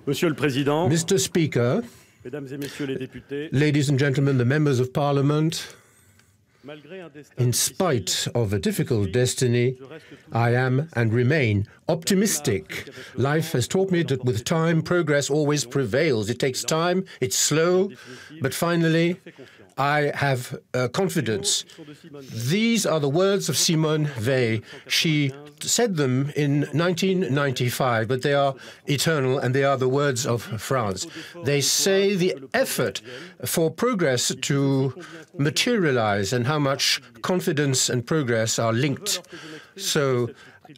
Monsieur le Président, Mr. Speaker, Mesdames et Messieurs les députés, ladies and gentlemen, the members of Parliament, malgré un destin in difficile, spite of a difficult destiny, I am and remain optimistic. Life has taught me that with time, progress always prevails. It takes time, it's slow, but finally, I have confidence. These are the words of Simone Weil. She said them in 1995, but they are eternal and they are the words of France. They say the effort for progress to materialize and how much confidence and progress are linked. So,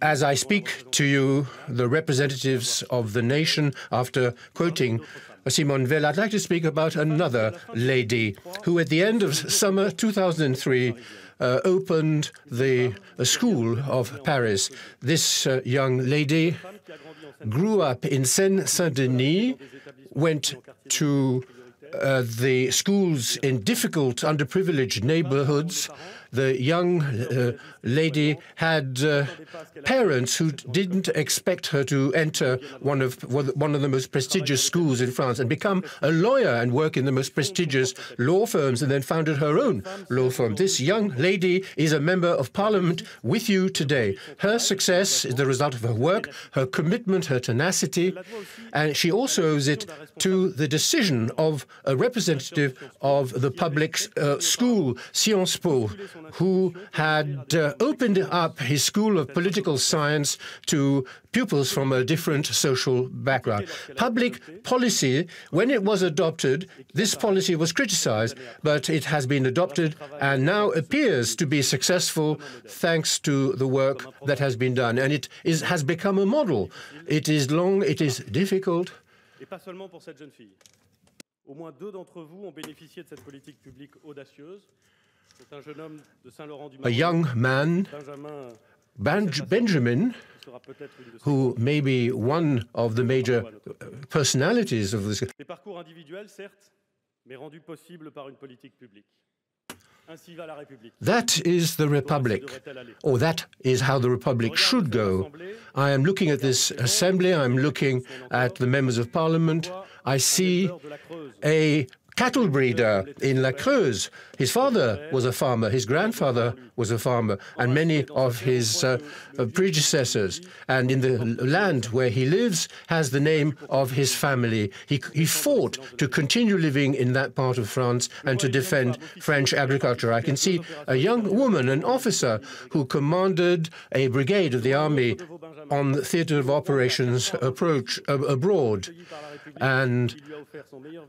as I speak to you, the representatives of the nation, after quoting Simone Weil, I'd like to speak about another lady who, at the end of summer 2003, opened the school of Paris. This young lady grew up in Seine-Saint-Denis, went to the schools in difficult, underprivileged neighborhoods. The young lady had parents who didn't expect her to enter one of the most prestigious schools in France and become a lawyer and work in the most prestigious law firms, and then founded her own law firm. This young lady is a member of Parliament with you today. Her success is the result of her work, her commitment, her tenacity, and she also owes it to the decision of a representative of the public school, Sciences Po, who had opened up his School of Political Science to pupils from a different social background. Public policy, when it was adopted, this policy was criticized, but it has been adopted and now appears to be successful thanks to the work that has been done. And it has become a model. It is long, it is difficult. et pas seulement pour cette jeune fille. Au moins deux d'entre vous ont bénéficié de cette politique publique audacieuse. C'est un jeune homme de Saint-Laurent-du-Maroni, A young man, Benjamin, who may be one of the major personalities of this. Des parcours individuels, certes, mais rendus possibles par une politique publique. Ainsi va la République. That is the Republic, or that is how the Republic should go. I am looking at this assembly, I'm looking at the members of Parliament. I see a cattle breeder in La Creuse. His father was a farmer, his grandfather was a farmer, and many of his predecessors. And in the land where he lives has the name of his family. He fought to continue living in that part of France and to defend French agriculture. I can see a young woman, an officer, who commanded a brigade of the army on the theatre of operations abroad. And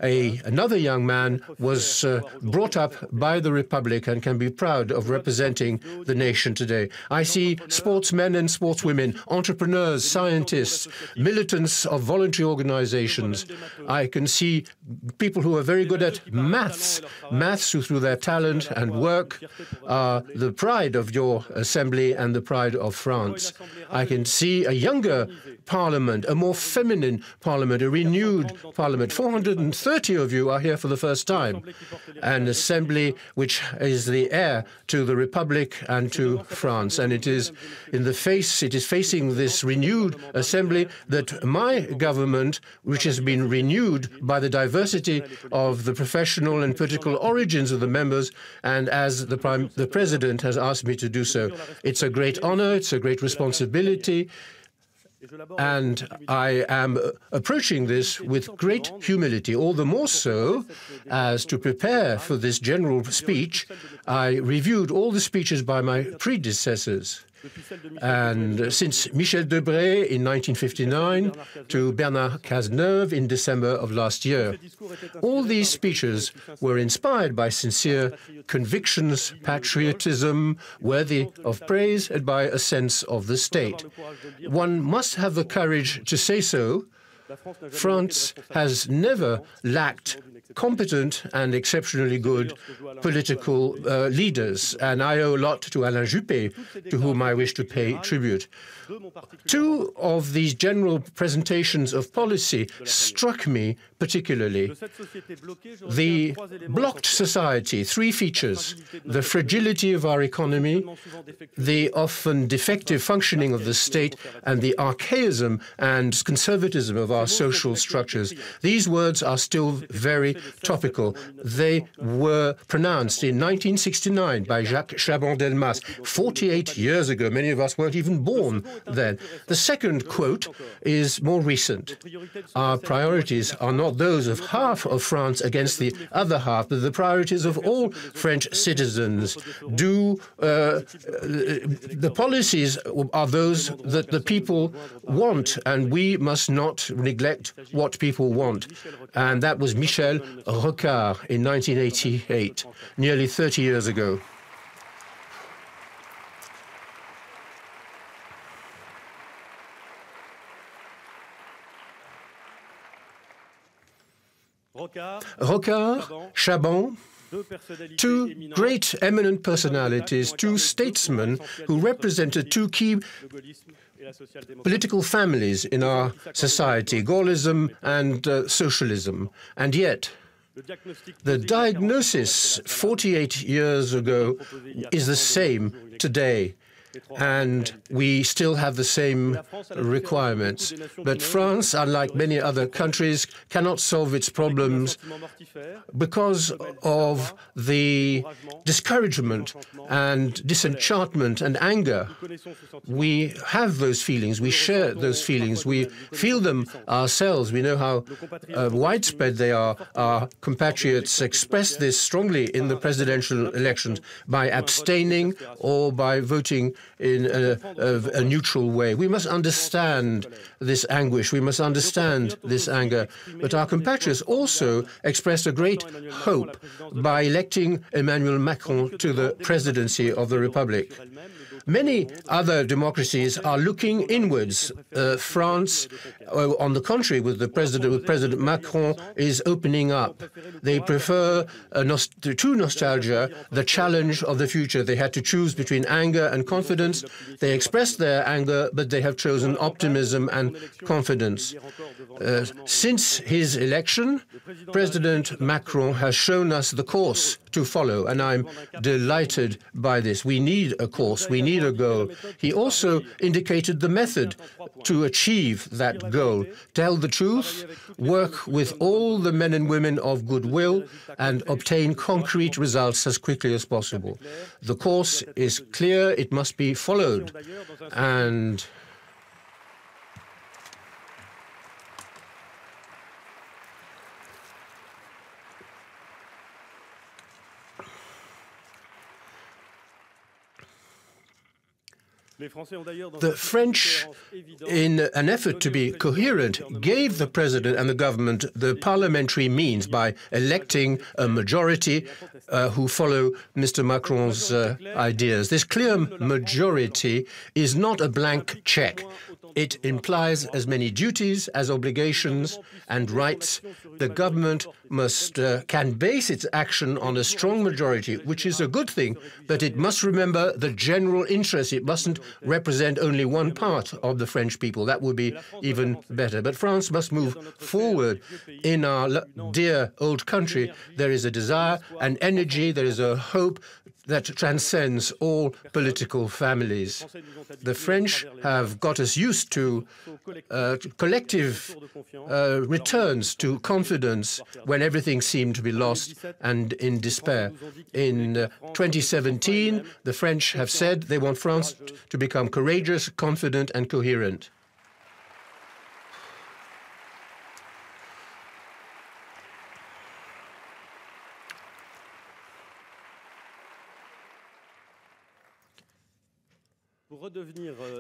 another young man was brought up by the Republic and can be proud of representing the nation today. I see sportsmen and sportswomen, entrepreneurs, scientists, militants of voluntary organizations. I can see people who are very good at maths who through their talent and work are the pride of your assembly and the pride of France. I can see a younger parliament, a more feminine parliament, a renewed parliament. 430 of you are here for the first time. An assembly which is the heir to the Republic and to France. And it is facing this renewed assembly that my government, which has been renewed by the diversity of the professional and political origins of the members, and as the President has asked me to do so. It's a great honor, it's a great responsibility, and I am approaching this with great humility, all the more so as to prepare for this general speech, I reviewed all the speeches by my predecessors. And since Michel Debré in 1959 to Bernard Cazeneuve in December of last year, all these speeches were inspired by sincere convictions, patriotism, worthy of praise, and by a sense of the state. One must have the courage to say so. France has never lacked competent and exceptionally good political leaders, and I owe a lot to Alain Juppé, to whom I wish to pay tribute. Two of these general presentations of policy struck me particularly. The blocked society, three features: the fragility of our economy, the often defective functioning of the state, and the archaism and conservatism of our social structures. These words are still very topical. They were pronounced in 1969 by Jacques Chaban-Delmas, 48 years ago. Many of us weren't even born then. The second quote is more recent. Our priorities are not those of half of France against the other half, but the priorities of all French citizens. The policies are those that the people want, and we must not neglect what people want. And that was Michel Rocard in 1988, nearly 30 years ago. Rocard, Chaban, two great eminent personalities, two statesmen who represented two key political families in our society, Gaullism and socialism. And yet, the diagnosis 48 years ago is the same today. And we still have the same requirements. But France, unlike many other countries, cannot solve its problems because of the discouragement and disenchantment and anger. We have those feelings. We share those feelings. We feel them ourselves. We know how widespread they are. Our compatriots express this strongly in the presidential elections by abstaining or by voting in a neutral way. We must understand this anguish. We must understand this anger. But our compatriots also expressed a great hope by electing Emmanuel Macron to the presidency of the Republic. Many other democracies are looking inwards. France, on the contrary, with President Macron, is opening up. They prefer to nostalgia the challenge of the future. They had to choose between anger and confidence. They expressed their anger, but they have chosen optimism and confidence. Since his election, President Macron has shown us the course to follow, and I'm delighted by this. We need a course. We need a goal. He also indicated the method to achieve that goal. Tell the truth, work with all the men and women of goodwill, and obtain concrete results as quickly as possible. The course is clear. It must be followed. And the French, in an effort to be coherent, gave the president and the government the parliamentary means by electing a majority who follow Mr. Macron's ideas. This clear majority is not a blank check. It implies as many duties as obligations and rights. The government can base its action on a strong majority, which is a good thing, but it must remember the general interest. It mustn't represent only one part of the French people. That would be even better. But France must move forward. In our dear old country, there is a desire, an energy, there is a hope that transcends all political families. The French have got us used to collective returns to confidence when everything seemed to be lost and in despair. In 2017, the French have said they want France to become courageous, confident, and coherent.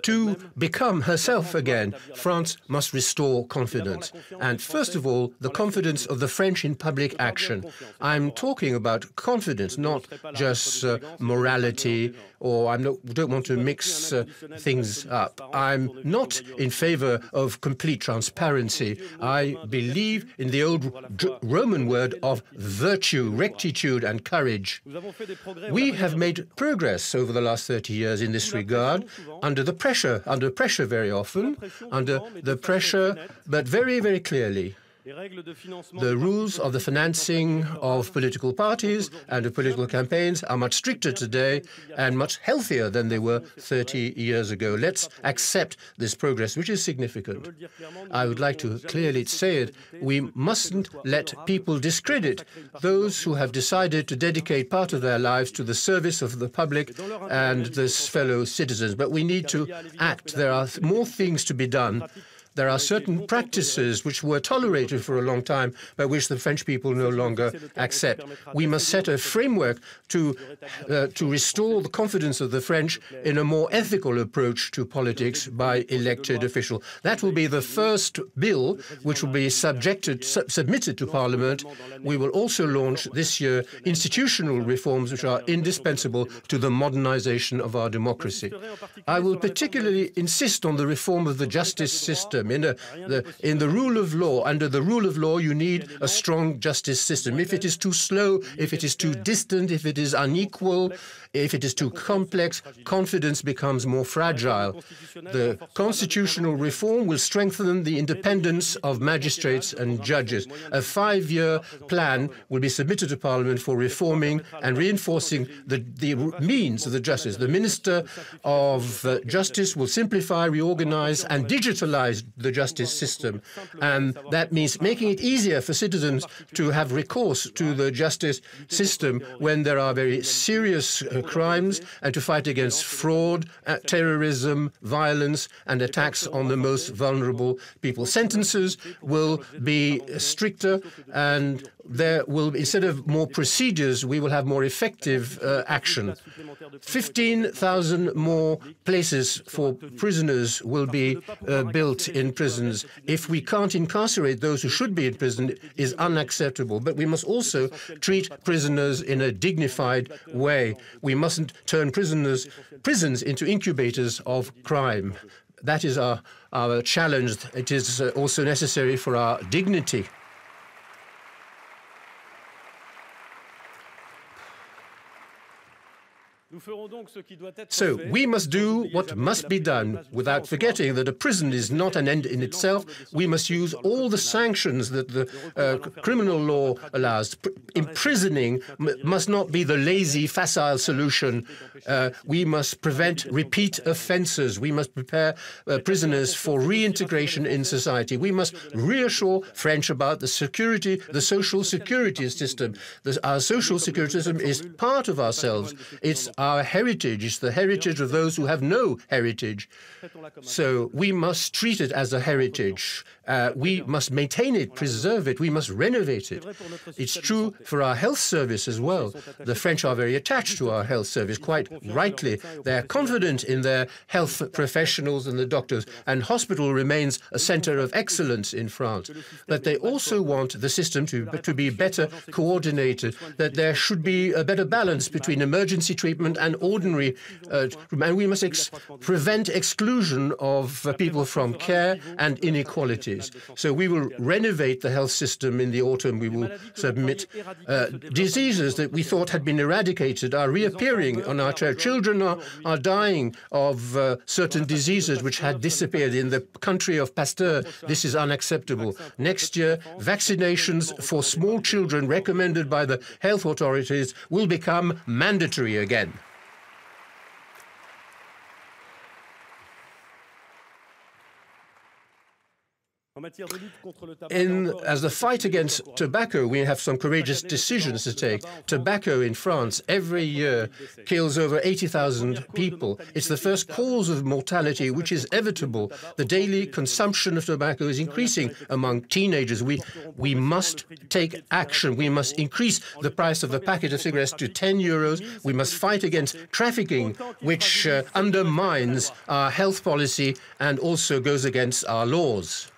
To become herself again, France must restore confidence. And first of all, the confidence of the French in public action. I'm talking about confidence, not just morality, or I don't want to mix things up. I'm not in favor of complete transparency. I believe in the old Roman word of virtue, rectitude, and courage. We have made progress over the last 30 years in this regard, under pressure very often, but very, very clearly. The rules of the financing of political parties and of political campaigns are much stricter today and much healthier than they were 30 years ago. Let's accept this progress, which is significant. I would like to clearly say it. We mustn't let people discredit those who have decided to dedicate part of their lives to the service of the public and their fellow citizens. But we need to act. There are more things to be done. There are certain practices which were tolerated for a long time, but which the French people no longer accept. We must set a framework to restore the confidence of the French in a more ethical approach to politics by elected officials. That will be the first bill which will be submitted to Parliament. We will also launch this year institutional reforms which are indispensable to the modernization of our democracy. I will particularly insist on the reform of the justice system. In the rule of law, under the rule of law, you need a strong justice system. If it is too slow, if it is too distant, if it is unequal, if it is too complex, confidence becomes more fragile. The constitutional reform will strengthen the independence of magistrates and judges. A 5-year plan will be submitted to Parliament for reforming and reinforcing the means of the justice. The Minister of Justice will simplify, reorganize, and digitalize the justice system. And that means making it easier for citizens to have recourse to the justice system when there are very serious crimes, and to fight against fraud, terrorism, violence, and attacks on the most vulnerable people. Sentences will be stricter, and there will, instead of more procedures, we will have more effective action. 15,000 more places for prisoners will be built in prisons. If we can't incarcerate those who should be in prison, it is unacceptable. But we must also treat prisoners in a dignified way. We mustn't turn prisons into incubators of crime. That is our challenge. It is also necessary for our dignity. So we must do what must be done without forgetting that a prison is not an end in itself. We must use all the sanctions that the criminal law allows. Imprisoning must not be the lazy, facile solution. We must prevent repeat offences. We must prepare prisoners for reintegration in society. We must reassure French about the security, the social security system. Our social security system is part of ourselves. It's our heritage. It's the heritage of those who have no heritage. So we must treat it as a heritage. We must maintain it, preserve it. We must renovate it. It's true for our health service as well. The French are very attached to our health service, quite rightly. They're confident in their health professionals and the doctors, and hospital remains a center of excellence in France. But they also want the system to be better coordinated, that there should be a better balance between emergency treatment and ordinary treatment. And we must prevent exclusion of people from care and inequalities. So we will renovate the health system in the autumn. We will submit diseases that we thought had been eradicated are reappearing on our children are dying of certain diseases which had disappeared in the country of Pasteur. This is unacceptable. Next year, vaccinations for small children recommended by the health authorities will become mandatory again. As the fight against tobacco, we have some courageous decisions to take. Tobacco in France every year kills over 80,000 people. It's the first cause of mortality, which is evitable. The daily consumption of tobacco is increasing among teenagers. We must take action. We must increase the price of a packet of cigarettes to 10 euros. We must fight against trafficking, which undermines our health policy and also goes against our laws.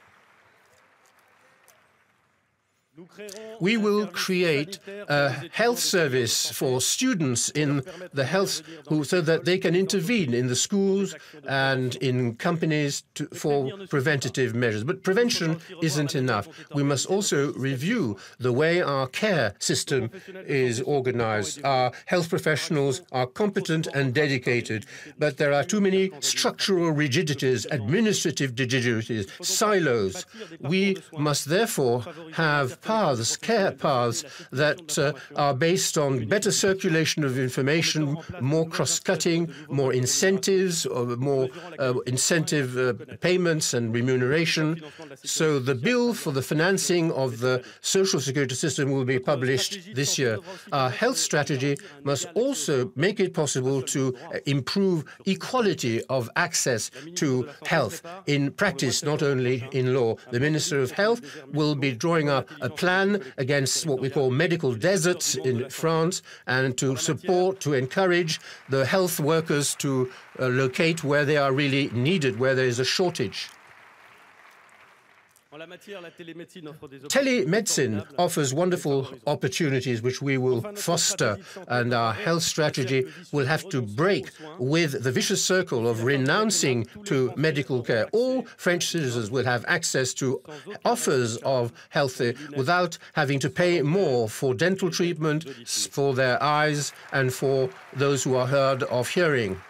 We will create a health service for students in the health so that they can intervene in the schools and in companies for preventative measures. But prevention isn't enough. We must also review the way our care system is organized. Our health professionals are competent and dedicated, but there are too many structural rigidities, administrative rigidities, silos. We must therefore have paths, care paths, that are based on better circulation of information, more cross-cutting, more incentives, or more incentive payments and remuneration. So the bill for the financing of the social security system will be published this year. Our health strategy must also make it possible to improve equality of access to health in practice, not only in law. The Minister of Health will be drawing up a plan against what we call medical deserts in France, and to support, to encourage the health workers to locate where they are really needed, where there is a shortage. Telemedicine offers wonderful opportunities which we will foster, and our health strategy will have to break with the vicious circle of renouncing to medical care. All French citizens will have access to offers of health without having to pay more for dental treatment, for their eyes, and for those who are hard of hearing.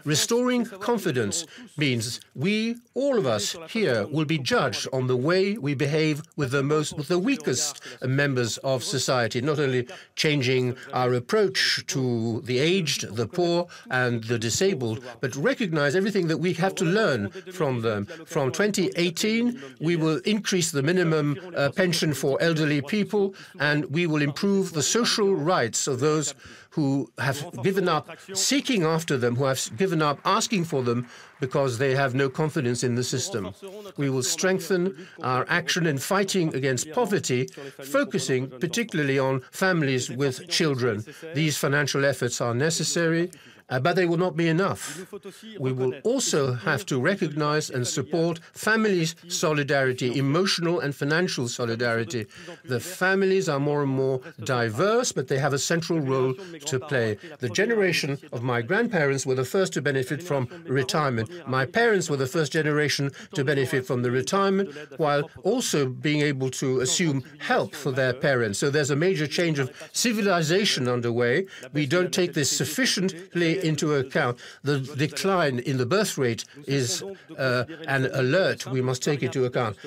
Restoring confidence means we, all of us here, will be judged on the way we behave with the weakest members of society, not only changing our approach to the aged, the poor, and the disabled, but recognize everything that we have to learn from them. From 2018, we will increase the minimum pension for elderly people, and we will improve the social rights of those who have given up seeking after them, who have given up asking for them because they have no confidence in the system. We will strengthen our action in fighting against poverty, focusing particularly on families with children. These financial efforts are necessary, but they will not be enough. We will also have to recognize and support families' solidarity, emotional and financial solidarity. The families are more and more diverse, but they have a central role to play. The generation of my grandparents were the first to benefit from retirement. My parents were the first generation to benefit from the retirement, while also being able to assume help for their parents. So there's a major change of civilization underway. We don't take this sufficiently into account. The decline in the birth rate is an alert we must take into account.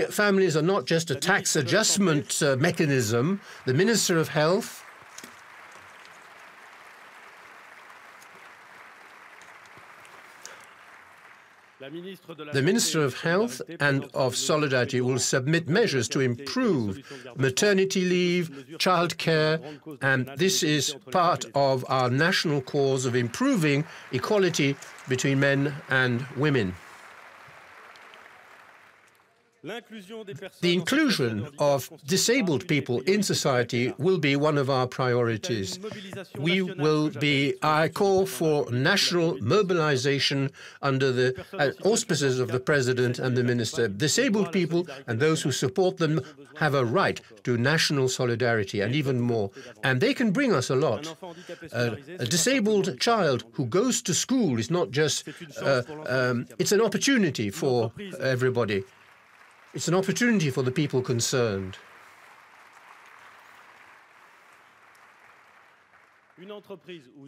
Families are not just a tax adjustment mechanism. The Minister of Health The Minister of Health and of Solidarity will submit measures to improve maternity leave, childcare, and this is part of our national cause of improving equality between men and women. The inclusion of disabled people in society will be one of our priorities. I call for national mobilization under the auspices of the President and the Minister. Disabled people and those who support them have a right to national solidarity, and even more. And they can bring us a lot. A disabled child who goes to school is not just, it's an opportunity for everybody. It's an opportunity for the people concerned.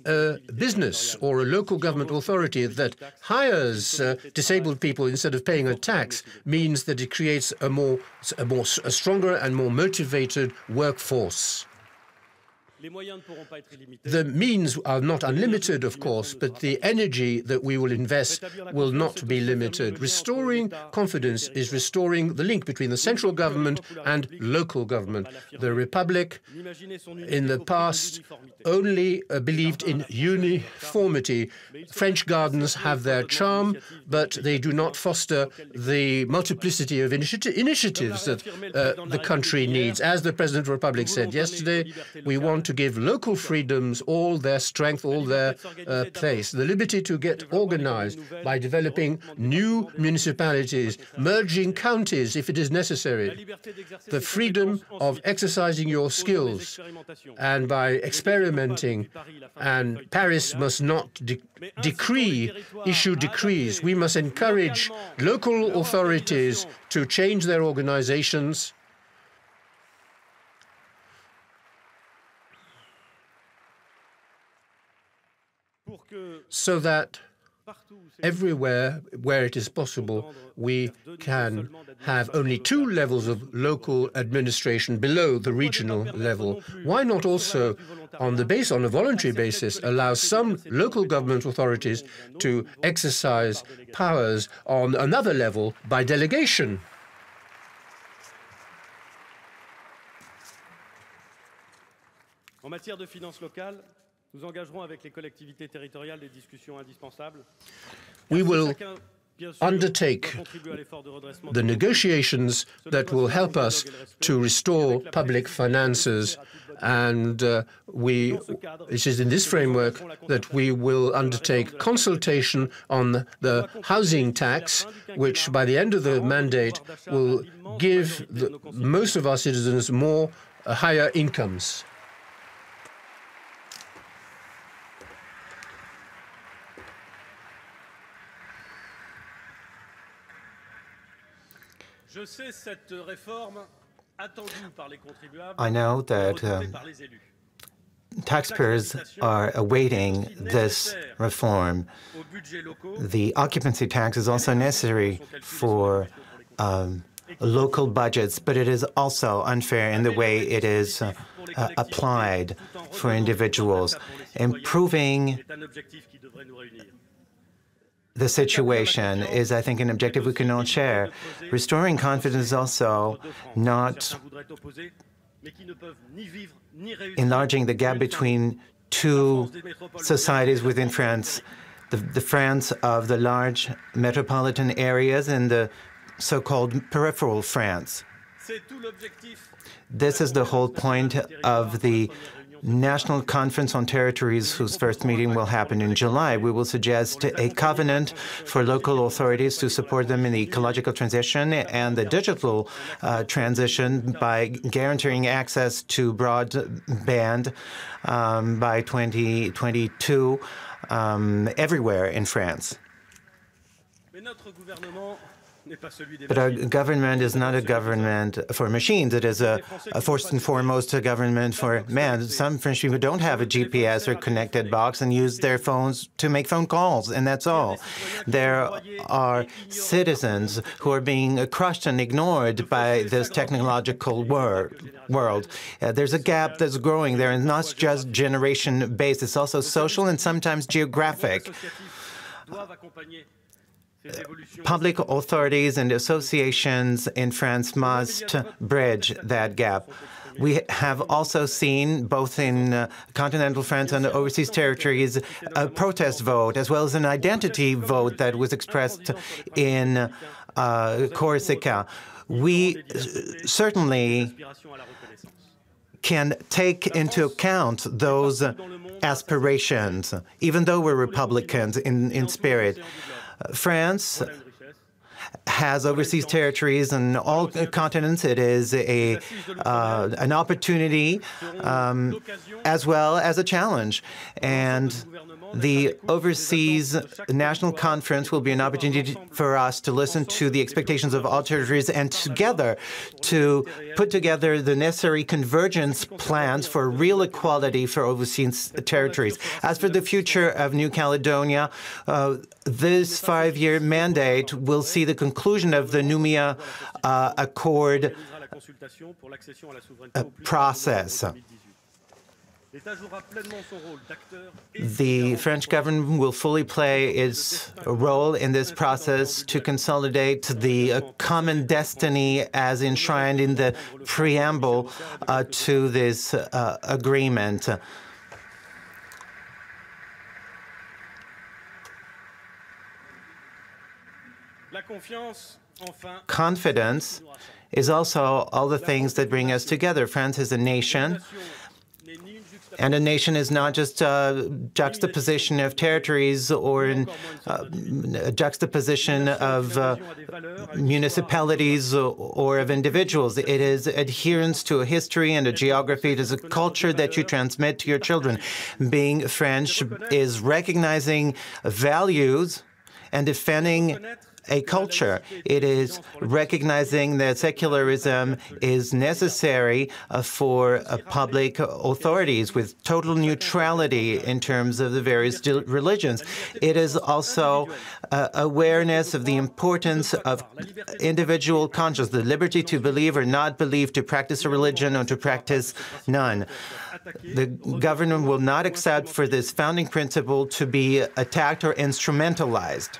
A business or a local government authority that hires disabled people instead of paying a tax means that it creates a stronger and more motivated workforce. The means are not unlimited, of course, but the energy that we will invest will not be limited. Restoring confidence is restoring the link between the central government and local government. The Republic, in the past, only believed in uniformity. French gardens have their charm, but they do not foster the multiplicity of initiatives that the country needs. As the President of the Republic said yesterday, we want to to give local freedoms all their strength, all their place. The liberty to get organized by developing new municipalities, merging counties if it is necessary. The freedom of exercising your skills and by experimenting. And Paris must not issue decrees. We must encourage local authorities to change their organizations so that everywhere where it is possible, we can have only 2 levels of local administration below the regional level. Why not also, on a voluntary basis, allow some local government authorities to exercise powers on another level by delegation? En matière de finances locales, nous engagerons avec les collectivités territoriales des discussions indispensables. We will undertake the negotiations that will help us to restore public finances, and it is in this framework that we will undertake consultation on the housing tax, which by the end of the mandate will give most of our citizens higher incomes. I know that taxpayers are awaiting this reform. The occupancy tax is also necessary for local budgets, but it is also unfair in the way it is applied for individuals. Improving the situation is, I think, an objective we can all share. Restoring confidence is also not enlarging the gap between 2 societies within France, the France of the large metropolitan areas and the so-called peripheral France. This is the whole point of the National Conference on Territories, whose first meeting will happen in July. We will suggest a covenant for local authorities to support them in the ecological transition and the digital transition by guaranteeing access to broadband by 2022 everywhere in France. But our government is not a government for machines. It is first and foremost a government for man. Some French people don't have a GPS or connected box and use their phones to make phone calls, and that's all. There are citizens who are being crushed and ignored by this technological world. There's a gap that's growing there, and not just generation-based. It's also social and sometimes geographic. Public authorities and associations in France must bridge that gap. We have also seen, both in continental France and overseas territories, a protest vote, as well as an identity vote that was expressed in Corsica. We certainly can take into account those aspirations, even though we're Republicans in spirit. France has overseas territories on all continents. It is an opportunity as well as a challenge. And the Overseas National Conference will be an opportunity for us to listen to the expectations of all territories and together to put together the necessary convergence plans for real equality for overseas territories. As for the future of New Caledonia, this 5-year mandate will see the conclusion of the Noumea Accord process. The French government will fully play its role in this process to consolidate the common destiny as enshrined in the preamble to this agreement. Confidence is also all the things that bring us together. France is a nation And a nation is not just a juxtaposition of territories or a juxtaposition of municipalities or of individuals. It is adherence to a history and a geography. It is a culture that you transmit to your children. Being French is recognizing values and defending a culture. It is recognizing that secularism is necessary for public authorities with total neutrality in terms of the various religions. It is also awareness of the importance of individual conscience, the liberty to believe or not believe, to practice a religion or to practice none. The government will not accept for this founding principle to be attacked or instrumentalized.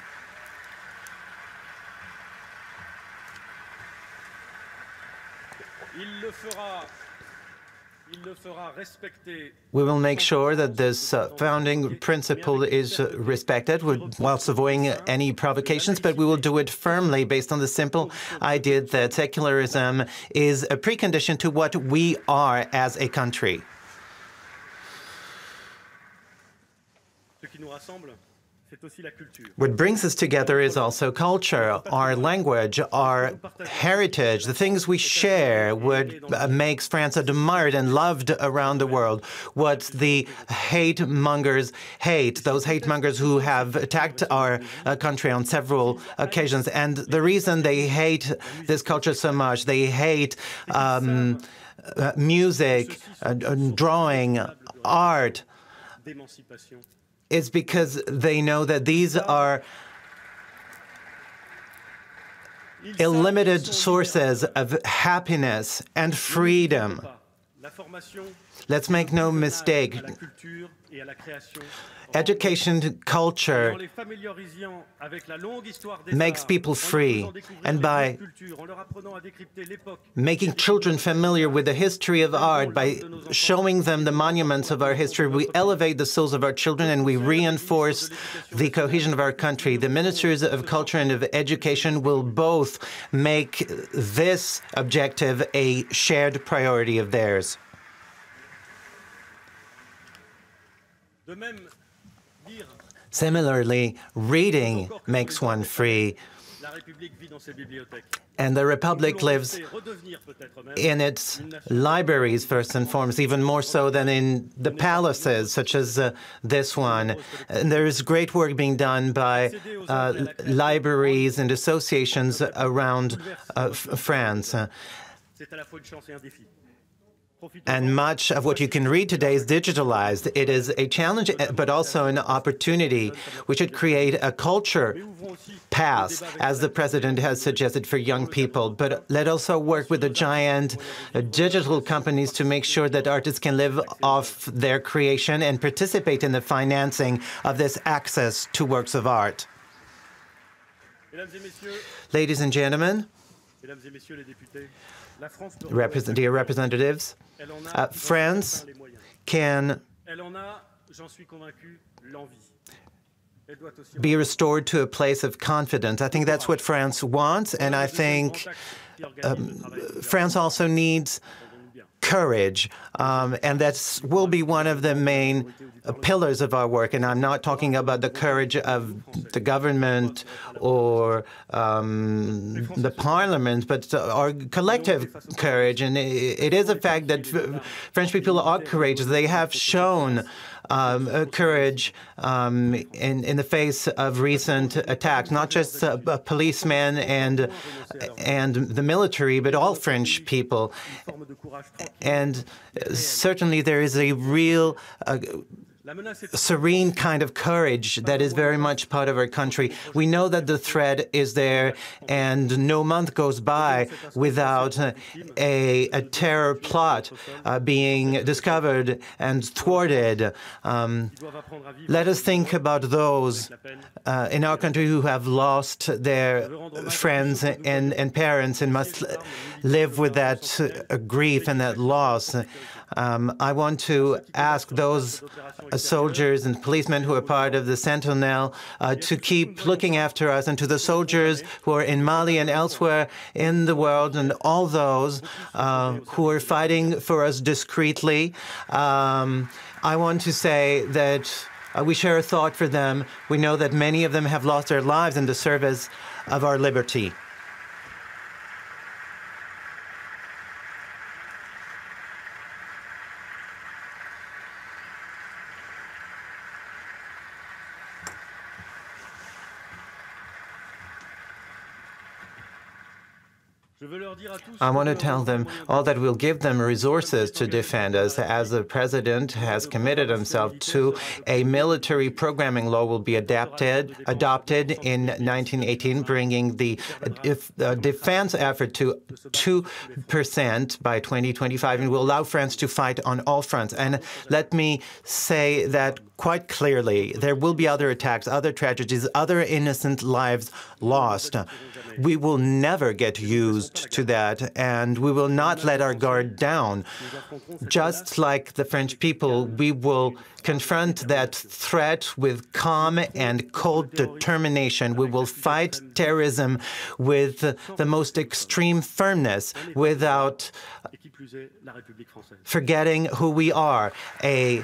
We will make sure that this founding principle is respected whilst avoiding any provocations, but we will do it firmly based on the simple idea that secularism is a precondition to what we are as a country. What brings us together is also culture, our language, our heritage, the things we share, what makes France admired and loved around the world, what the hate mongers hate, those hate mongers who have attacked our country on several occasions. And the reason they hate this culture so much, they hate music, drawing, art, is because they know that these are unlimited sources of happiness and freedom. Let's make no mistake. Education, culture makes people free, and by making children familiar with the history of art, by showing them the monuments of our history, we elevate the souls of our children and we reinforce the cohesion of our country. The ministers of culture and of education will both make this objective a shared priority of theirs. Similarly, reading makes one free, and the Republic lives in its libraries, first and foremost, even more so than in the palaces, such as this one. And there is great work being done by libraries and associations around France. And much of what you can read today is digitalized. It is a challenge, but also an opportunity. We should create a culture pass, as the president has suggested, for young people. But let also work with the giant digital companies to make sure that artists can live off their creation and participate in the financing of this access to works of art. Ladies and gentlemen, dear representatives, France can be restored to a place of confidence. I think that's what France wants, and I think France also needs courage, and that will be one of the main pillars of our work. And I'm not talking about the courage of the government or the parliament, but our collective courage. And it is a fact that French people are courageous. They have shown courage in the face of recent attacks, not just policemen and the military, but all French people. And certainly there is a real serene kind of courage that is very much part of our country. We know that the threat is there, and no month goes by without a terror plot being discovered and thwarted. Let us think about those in our country who have lost their friends and parents and must live with that grief and that loss. I want to ask those soldiers and policemen who are part of the Sentinel to keep looking after us, and to the soldiers who are in Mali and elsewhere in the world, and all those who are fighting for us discreetly. I want to say that we share a thought for them. We know that many of them have lost their lives in the service of our liberty. I want to tell them all that we'll give them resources to defend us, as the president has committed himself to. A military programming law will be adopted in 1918, bringing the defense effort to 2% by 2025, and will allow France to fight on all fronts. And let me say that quite clearly, there will be other attacks, other tragedies, other innocent lives lost. We will never get used to that, and we will not let our guard down. Just like the French people, we will confront that threat with calm and cold determination. We will fight terrorism with the most extreme firmness, without forgetting who we are, a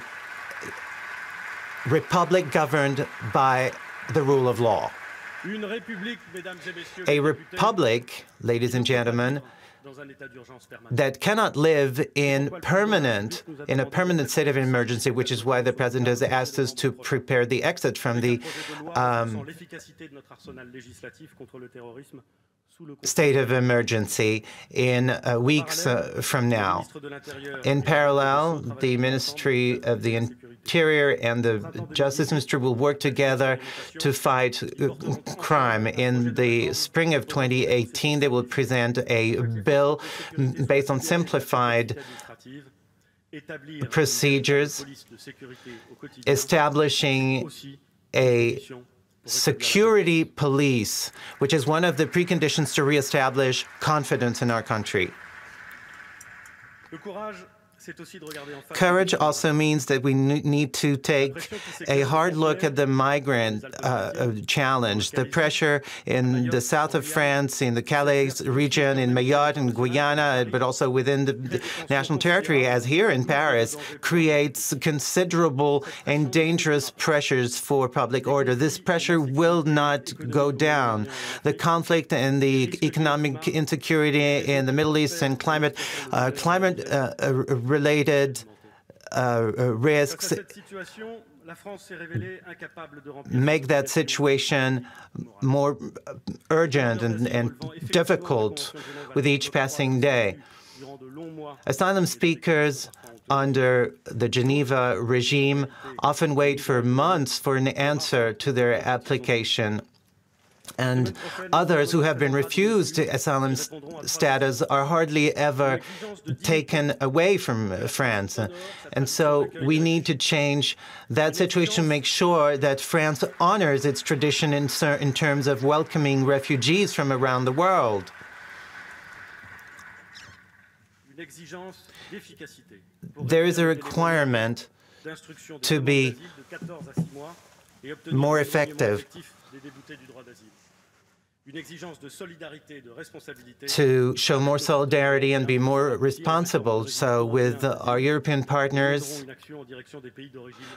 republic governed by the rule of law. A republic, ladies and gentlemen, that cannot live in a permanent state of emergency, which is why the president has asked us to prepare the exit from the state of emergency in weeks from now. In parallel, the Ministry of the Interior and the Justice Ministry will work together to fight crime. In the spring of 2018, they will present a bill based on simplified procedures, establishing a security police, which is one of the preconditions to reestablish confidence in our country. Courage also means that we need to take a hard look at the migrant challenge, the pressure in the south of France, in the Calais region, in Mayotte and Guyana, but also within the national territory, as here in Paris, creates considerable and dangerous pressures for public order. This pressure will not go down. The conflict and the economic insecurity in the Middle East and climate-related risks make that situation more urgent and difficult with each passing day. Asylum seekers under the Geneva regime often wait for months for an answer to their application. And others who have been refused asylum status are hardly ever taken away from France. And so we need to change that situation, make sure that France honors its tradition in terms of welcoming refugees from around the world. There is a requirement to be more effective, to show more solidarity and be more responsible. So with our European partners,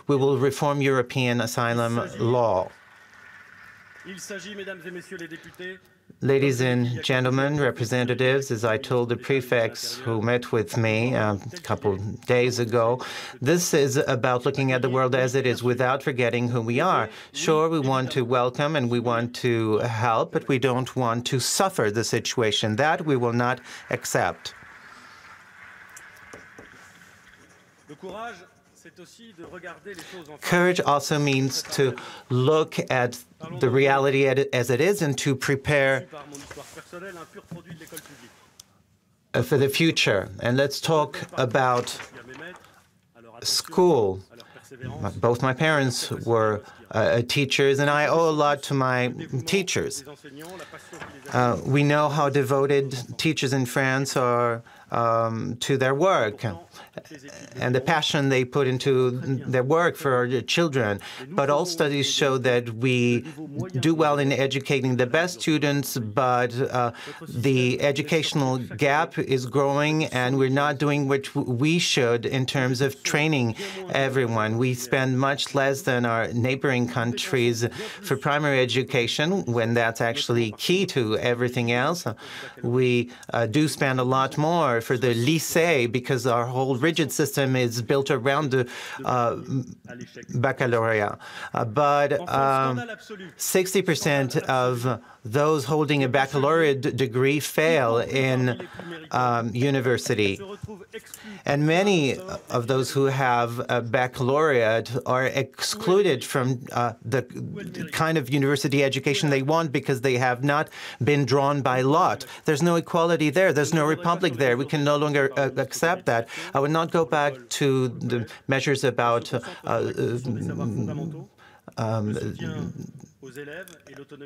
we will reform European asylum law. Ladies and gentlemen, representatives, as I told the prefects who met with me a couple days ago, this is about looking at the world as it is without forgetting who we are. Sure, we want to welcome and we want to help, but we don't want to suffer the situation. That we will not accept. Courage also means to look at the reality as it is and to prepare for the future. And let's talk about school. Both my parents were teachers, and I owe a lot to my teachers. We know how devoted teachers in France are to their work and the passion they put into their work for our children. But all studies show that we do well in educating the best students, but the educational gap is growing, and we're not doing what we should in terms of training everyone. We spend much less than our neighboring countries for primary education, when that's actually key to everything else. We do spend a lot more for the lycée, because our whole rigid system is built around the baccalaureate. But 60% of those holding a baccalaureate degree fail in university. And many of those who have a baccalaureate are excluded from the kind of university education they want, because they have not been drawn by lot. There's no equality there. There's no republic there. We can no longer accept that. I would not go back to the measures about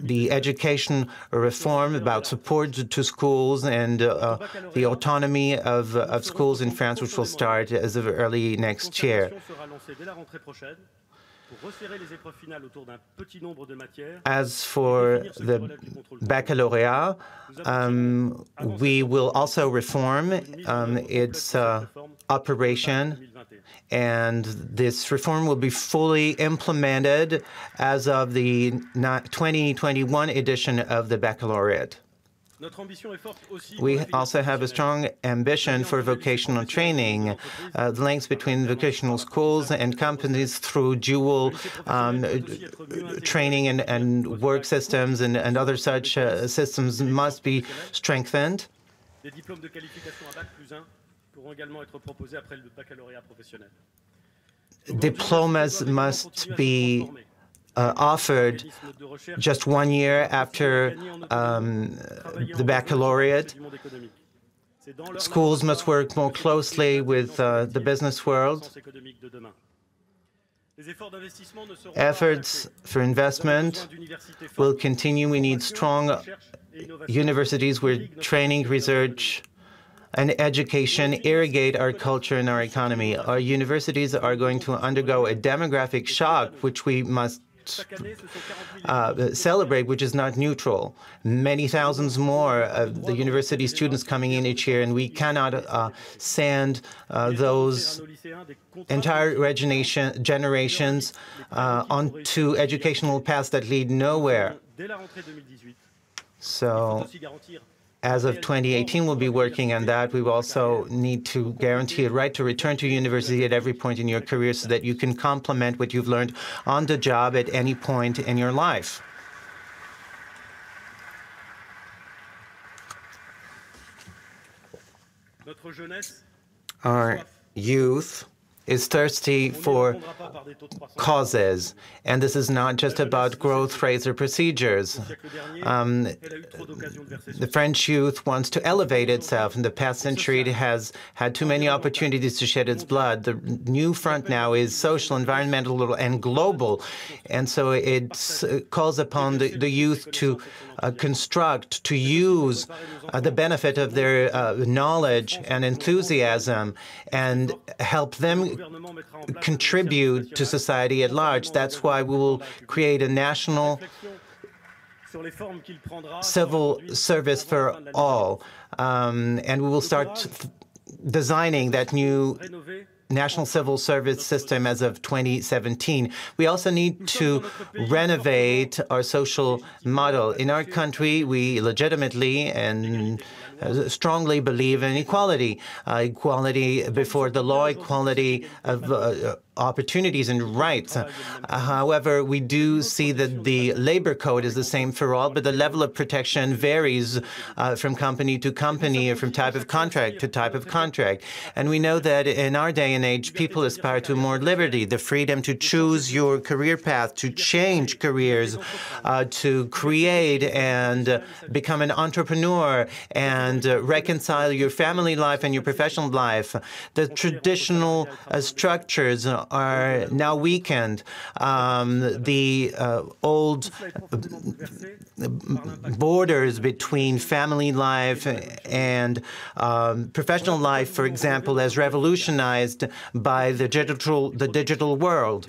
the education reform, about support to schools, and the autonomy of schools in France, which will start as of early next year. As for the baccalaureate, we will also reform its operation, and this reform will be fully implemented as of the 2021 edition of the baccalaureate. We also have a strong ambition for vocational training. The links between vocational schools and companies through dual training and work systems and other such systems must be strengthened. Diplomas must be offered just 1 year after the baccalaureate. Schools must work more closely with the business world. Efforts for investment will continue. We need strong universities where training, research, and education irrigate our culture and our economy. Our universities are going to undergo a demographic shock, which we must celebrate, which is not neutral. Many thousands more of the university students coming in each year, and we cannot send those entire generations onto educational paths that lead nowhere. So, as of 2018, we'll be working on that. We will also need to guarantee a right to return to university at every point in your career, so that you can complement what you've learned on the job at any point in your life. Our youth is thirsty for causes, and this is not just about growth rates or procedures. The French youth wants to elevate itself. In the past century, it has had too many opportunities to shed its blood. The new front now is social, environmental, and global, and so it calls upon the youth to construct, to use the benefit of their knowledge and enthusiasm, and help them contribute to society at large. That's why we will create a national civil service for all, and we will start designing that new national civil service system as of 2017. We also need to renovate our social model. In our country, we legitimately and strongly believe in equality. Equality before the law, equality of opportunities and rights. However, we do see that the labor code is the same for all, but the level of protection varies from company to company, or from type of contract to type of contract. And we know that in our day and age, people aspire to more liberty, the freedom to choose your career path, to change careers, to create and become an entrepreneur, and reconcile your family life and your professional life. The traditional structures are now weakened. The old borders between family life and professional life, for example, as revolutionized by the digital world,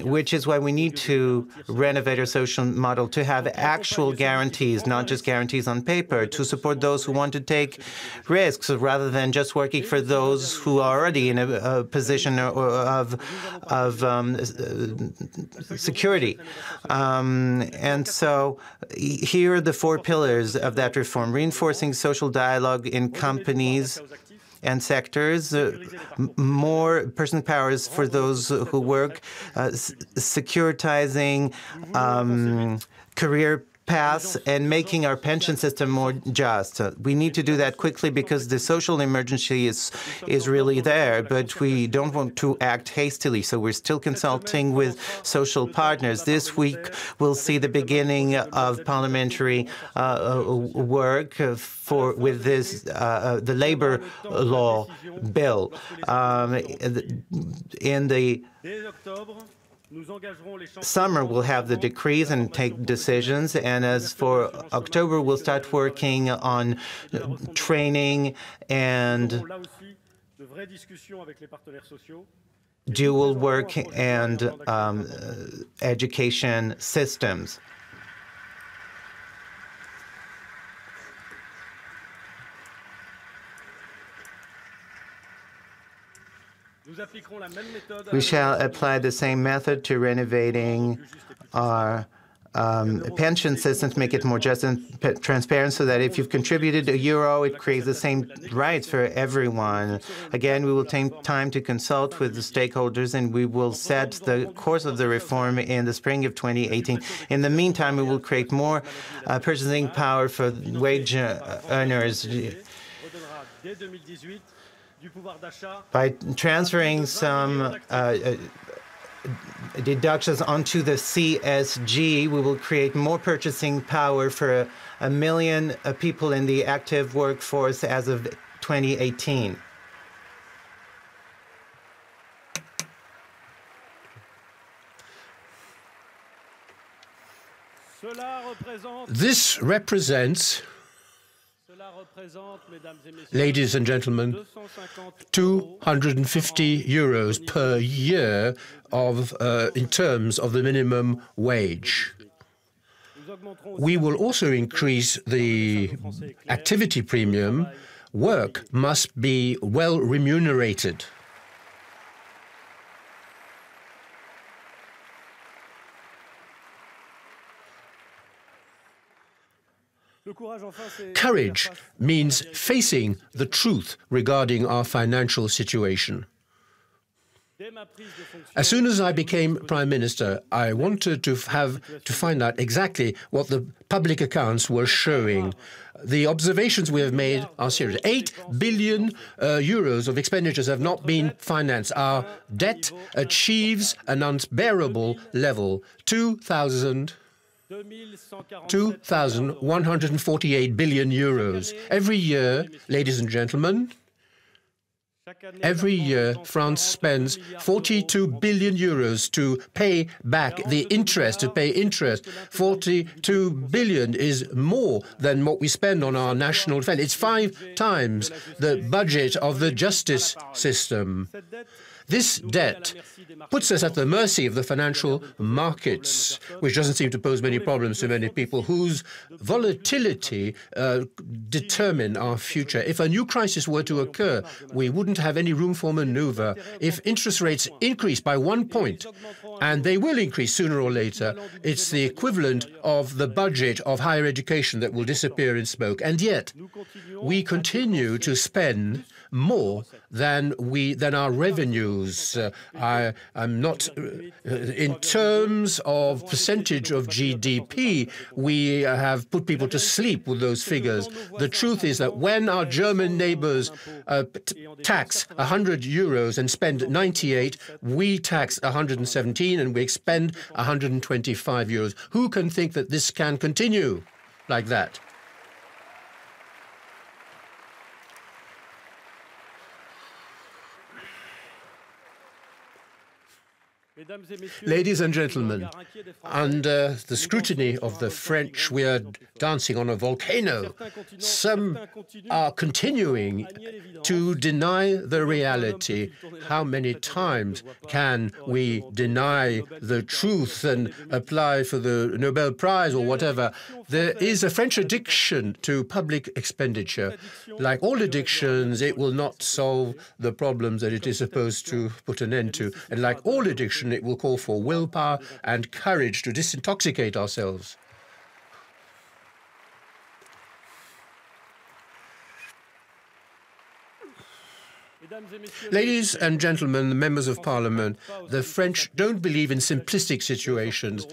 which is why we need to renovate our social model, to have actual guarantees, not just guarantees on paper, to support those who want to take risks rather than just working for those who are already in a position of security. And so here are the four pillars of that reform: reinforcing social dialogue in companies and sectors, more personal powers for those who work, securitizing career paths, and making our pension system more just. We need to do that quickly because the social emergency is really there, but we don't want to act hastily, so we're still consulting with social partners. This week, we'll see the beginning of parliamentary work with this the labor law bill. In the summer, we'll have the decrees and take decisions. And as for October, we'll start working on training and dual work and education systems. We shall apply the same method to renovating our pension system to make it more just and transparent, so that if you've contributed €1, it creates the same rights for everyone. Again, we will take time to consult with the stakeholders, and we will set the course of the reform in the spring of 2018. In the meantime, we will create more purchasing power for wage earners by transferring some deductions onto the CSG. We will create more purchasing power for 1 million people in the active workforce as of 2018. This represents, ladies and gentlemen, €250 per year in terms of the minimum wage. We will also increase the activity premium. Work must be well remunerated. Courage means facing the truth regarding our financial situation. As soon as I became Prime Minister, I wanted to find out exactly what the public accounts were showing. The observations we have made are serious. 8 billion euros of expenditures have not been financed. Our debt achieves an unbearable level, 2,148 billion euros. Every year, ladies and gentlemen, every year France spends 42 billion euros to pay back the interest, 42 billion is more than what we spend on our national defense. It's 5 times the budget of the justice system. This debt puts us at the mercy of the financial markets, which doesn't seem to pose many problems to many people, whose volatility determine our future. If a new crisis were to occur, we wouldn't have any room for maneuver. If interest rates increase by 1 point, and they will increase sooner or later, it's the equivalent of the budget of higher education that will disappear in smoke. And yet, we continue to spend more than our revenues. I'm not in terms of percentage of GDP. We have put people to sleep with those figures. The truth is that when our German neighbors tax 100 euros and spend 98, we tax 117 and we expend 125 euros. Who can think that this can continue like that? Ladies and gentlemen, under the scrutiny of the French, we are dancing on a volcano. Some are continuing to deny the reality. How many times can we deny the truth and apply for the Nobel Prize or whatever? There is a French addiction to public expenditure. Like all addictions, it will not solve the problems that it is supposed to put an end to. And like all addiction, it will call for willpower and courage to disintoxicate ourselves. Ladies and gentlemen, the members of parliament, the French don't believe in simplistic situations,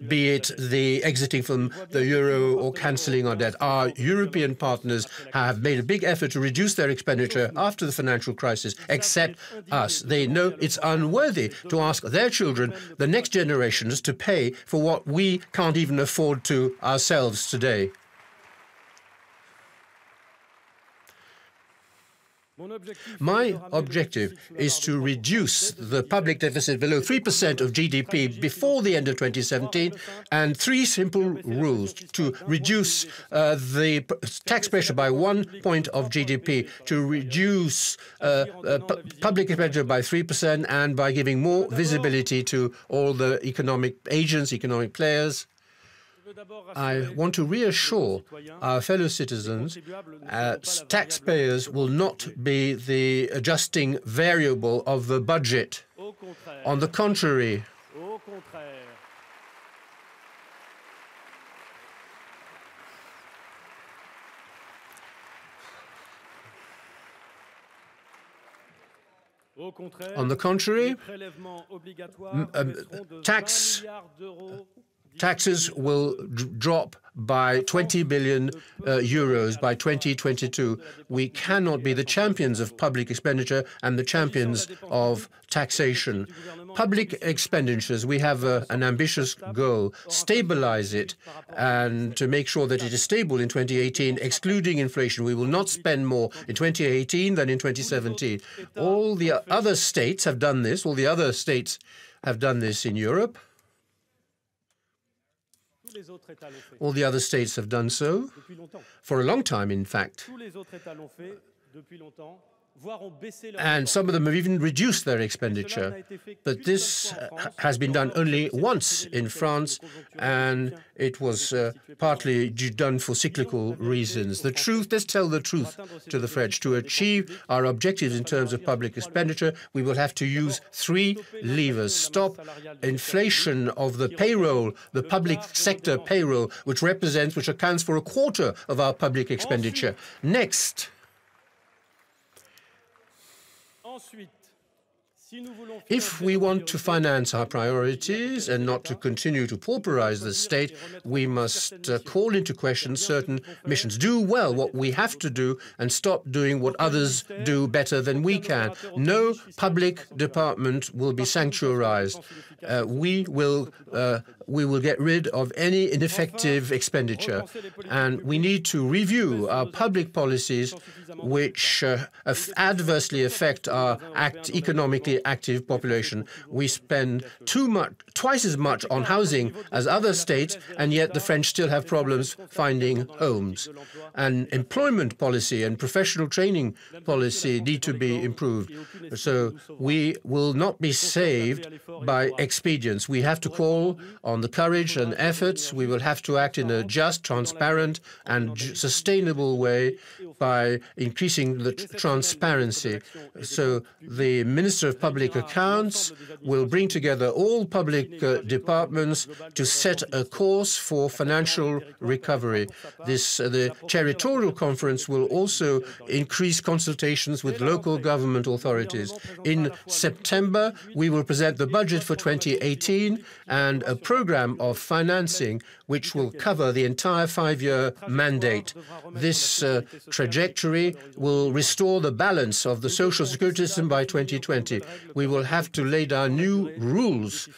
be it the exiting from the euro or cancelling our debt. Our European partners have made a big effort to reduce their expenditure after the financial crisis, except us. They know it's unworthy to ask their children, the next generations, to pay for what we can't even afford to ourselves today. My objective is to reduce the public deficit below 3% of GDP before the end of 2017, and three simple rules: to reduce the tax pressure by 1 point of GDP, to reduce public expenditure by 3%, and by giving more visibility to all the economic agents, economic players. I want to reassure our fellow citizens taxpayers will not be the adjusting variable of the budget. On the contrary, taxes will drop by 20 billion euros by 2022. We cannot be the champions of public expenditure and the champions of taxation. Public expenditures, we have an ambitious goal: stabilize it, and to make sure that it is stable in 2018, excluding inflation. We will not spend more in 2018 than in 2017. All the other states have done this. All the other states have done this in Europe. All the other states have done so for a long time, in fact. And some of them have even reduced their expenditure. But this has been done only once in France, and it was partly done for cyclical reasons. The truth, let's tell the truth to the French. To achieve our objectives in terms of public expenditure, we will have to use three levers: stop inflation of the payroll, the public sector payroll, which accounts for a quarter of our public expenditure. Next, if we want to finance our priorities and not to continue to pauperize the state, we must call into question certain missions. Do well what we have to do and stop doing what others do better than we can. No public department will be sanctuarized. We will get rid of any ineffective expenditure, and we need to review our public policies which adversely affect our economically active population. We spend twice as much on housing as other states, and yet the French still have problems finding homes. And employment policy and professional training policy need to be improved. So we will not be saved by expedients. We have to call on the courage and efforts. We will have to act in a just, transparent, and sustainable way by increasing the transparency. So the Minister of Public Accounts will bring together all public departments to set a course for financial recovery. The territorial conference will also increase consultations with local government authorities. In September, we will present the budget for 2018 and a program of financing which will cover the entire 5-year mandate. This trajectory will restore the balance of the social security system by 2020. We will have to lay down new rules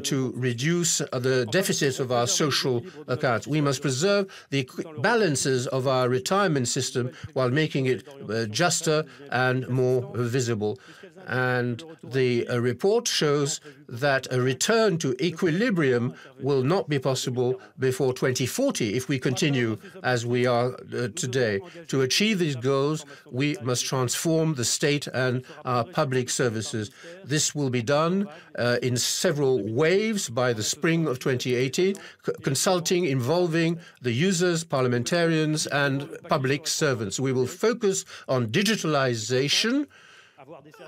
to reduce the deficits of our social accounts. We must preserve the balances of our retirement system while making it juster and more visible. And the report shows that a return to equilibrium will not be possible before 2040 if we continue as we are today. To achieve these goals, we must transform the state and our public services. This will be done in several waves by the spring of 2018, consulting involving the users, parliamentarians, and public servants. We will focus on digitalization,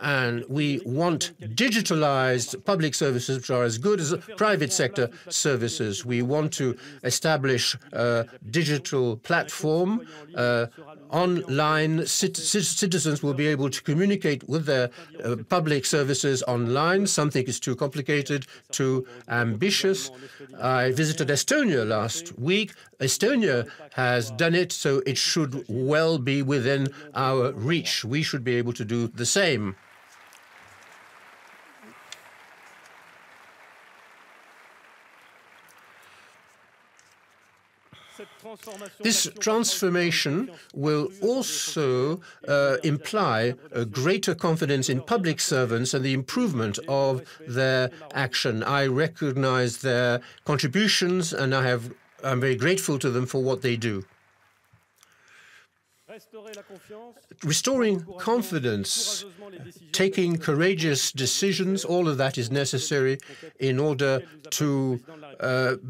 and we want digitalized public services which are as good as private sector services. We want to establish a digital platform. Online citizens will be able to communicate with their public services online. Something is too complicated, too ambitious. I visited Estonia last week. Estonia has done it, so it should well be within our reach. We should be able to do the same. This transformation will also imply a greater confidence in public servants and the improvement of their action. I recognize their contributions, and I'm very grateful to them for what they do. Restoring confidence, taking courageous decisions, all of that is necessary in order to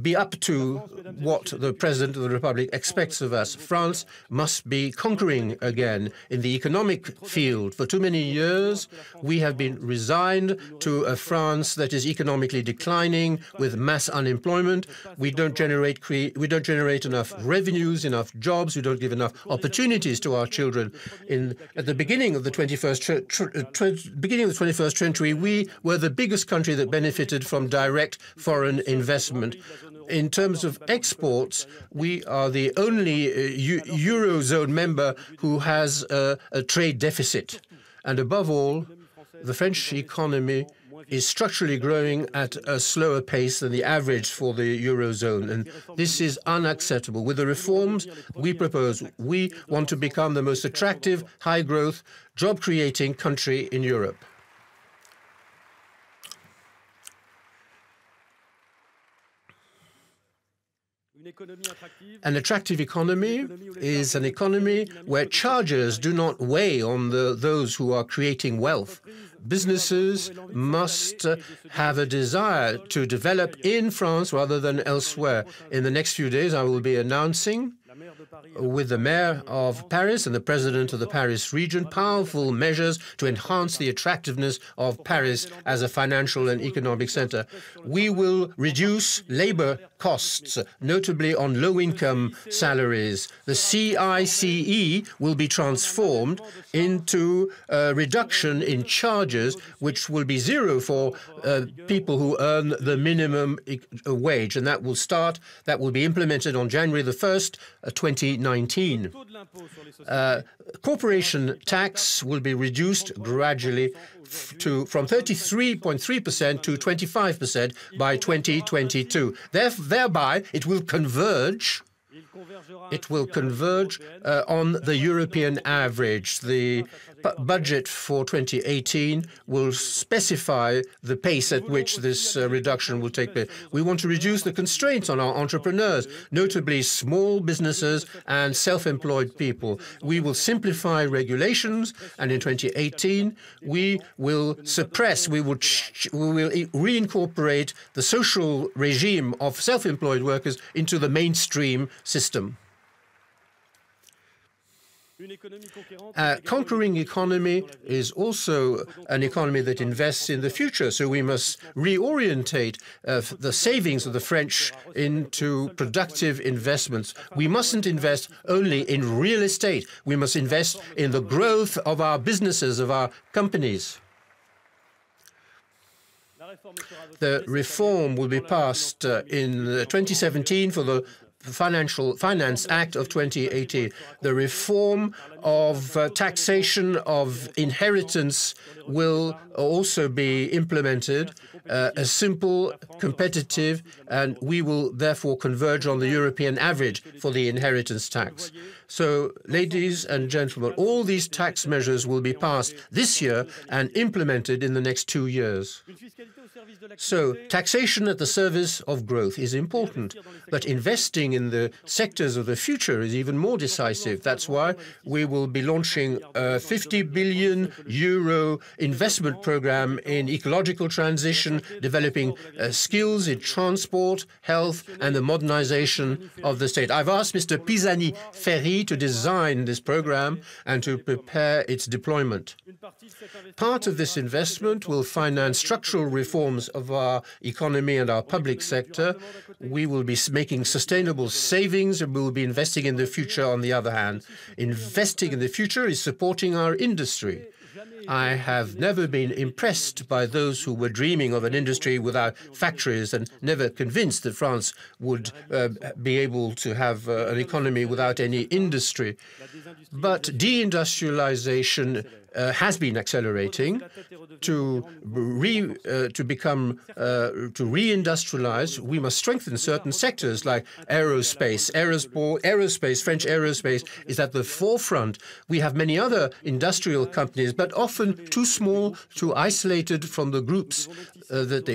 be up to what the President of the Republic expects of us. France must be conquering again in the economic field. For too many years, we have been resigned to a France that is economically declining with mass unemployment. We don't generate enough revenues, enough jobs. We don't give enough opportunities to our children. At the beginning of the 21st century, we were the biggest country that benefited from direct foreign investment. In terms of exports, we are the only Eurozone member who has a trade deficit. And above all, the French economy is structurally growing at a slower pace than the average for the Eurozone. And this is unacceptable. With the reforms we propose, we want to become the most attractive, high-growth, job-creating country in Europe. An attractive economy is an economy where charges do not weigh on those who are creating wealth. Businesses must have a desire to develop in France rather than elsewhere. In the next few days, I will be announcing with the mayor of Paris and the president of the Paris region powerful measures to enhance the attractiveness of Paris as a financial and economic center. We will reduce labor costs, notably on low-income salaries. The CICE will be transformed into a reduction in charges, which will be zero for people who earn the minimum wage, and that will be implemented on January the 1st, 2019. Corporation tax will be reduced gradually from 33.3% to 25% by 2022. Thereby, it will converge. On the European average. The budget for 2018 will specify the pace at which this reduction will take place. We want to reduce the constraints on our entrepreneurs, notably small businesses and self-employed people. We will simplify regulations, and in 2018, we will reincorporate the social regime of self-employed workers into the mainstream system. A conquering economy is also an economy that invests in the future, so we must reorientate the savings of the French into productive investments. We mustn't invest only in real estate. We must invest in the growth of our businesses, of our companies. The reform will be passed in 2017 for the Finance Act of 2018. The reform of taxation of inheritance will also be implemented, a simple, competitive, and we will therefore converge on the European average for the inheritance tax. So, ladies and gentlemen, all these tax measures will be passed this year and implemented in the next 2 years. So, taxation at the service of growth is important, but investing in the sectors of the future is even more decisive. That's why we will be launching a 50 billion euro investment program in ecological transition, developing skills in transport, health, and the modernization of the state. I've asked Mr. Pisani-Ferry to design this program and to prepare its deployment. Part of this investment will finance structural reforms of our economy and our public sector. We will be making sustainable savings and we will be investing in the future on the other hand. Investing in the future is supporting our industry. I have never been impressed by those who were dreaming of an industry without factories and never convinced that France would be able to have an economy without any industry. But deindustrialization has been accelerating. To reindustrialize, we must strengthen certain sectors like aerospace. French aerospace is at the forefront. We have many other industrial companies, but often too small, too isolated from the groups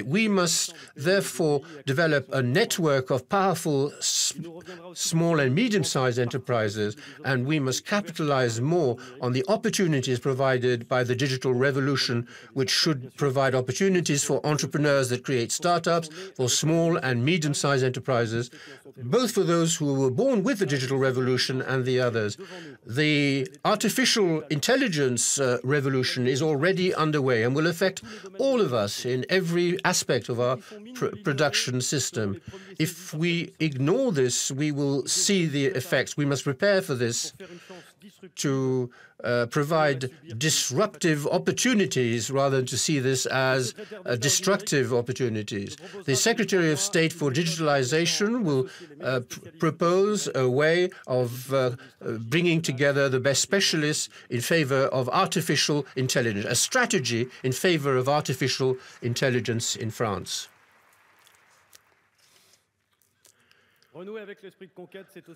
we must therefore develop a network of powerful small and medium-sized enterprises, and we must capitalize more on the opportunities provided by the digital revolution, which should provide opportunities for entrepreneurs that create startups, for small and medium-sized enterprises, both for those who were born with the digital revolution and the others. The artificial intelligence revolution is already underway and will affect all of us in every aspect of our production system. If we ignore this, we will see the effects. We must prepare for this to provide disruptive opportunities rather than to see this as destructive opportunities. The Secretary of State for Digitalization will propose a way of bringing together the best specialists in favor of artificial intelligence, a strategy in favor of artificial intelligence in France.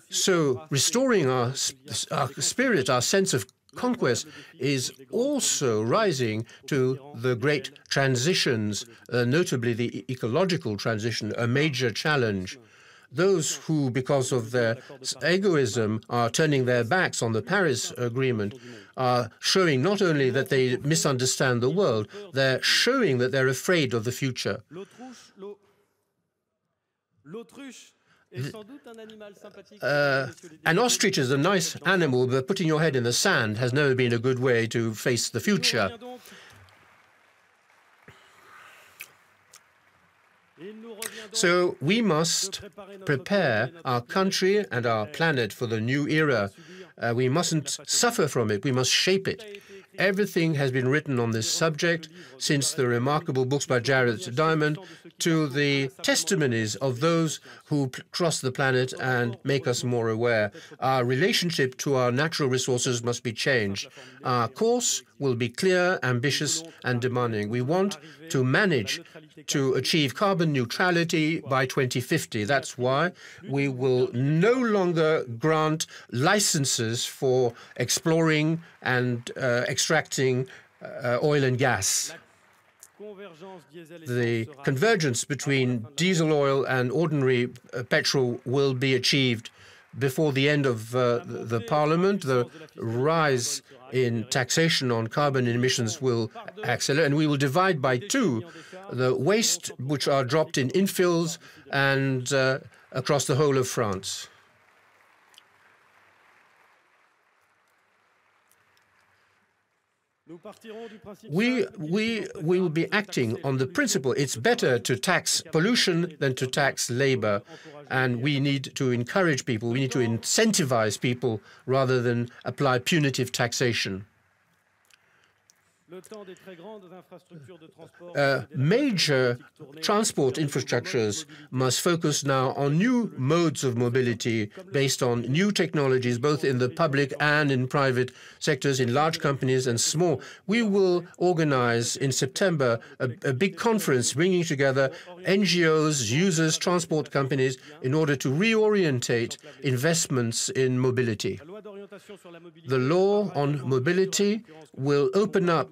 So, restoring our spirit, our sense of conquest, is also rising to the great transitions, notably the ecological transition, a major challenge. Those who, because of their egoism, are turning their backs on the Paris Agreement are showing not only that they misunderstand the world, they're showing that they're afraid of the future. An ostrich is a nice animal, but putting your head in the sand has never been a good way to face the future. So we must prepare our country and our planet for the new era. We mustn't suffer from it, we must shape it. Everything has been written on this subject, since the remarkable books by Jared Diamond to the testimonies of those who cross the planet and make us more aware. Our relationship to our natural resources must be changed. Our course will be clear, ambitious, and demanding. We want to manage to achieve carbon neutrality by 2050. That's why we will no longer grant licenses for exploring and extracting oil and gas. The convergence between diesel oil and ordinary petrol will be achieved before the end of the Parliament. The rise in taxation on carbon emissions will accelerate, and we will divide by two the waste which are dropped in infills and across the whole of France. We will be acting on the principle it's better to tax pollution than to tax labor, and we need to encourage people, we need to incentivize people rather than apply punitive taxation. Major transport infrastructures must focus now on new modes of mobility based on new technologies, both in the public and in private sectors, in large companies and small. We will organize in September a big conference bringing together NGOs, users, transport companies in order to reorientate investments in mobility. The law on mobility will open up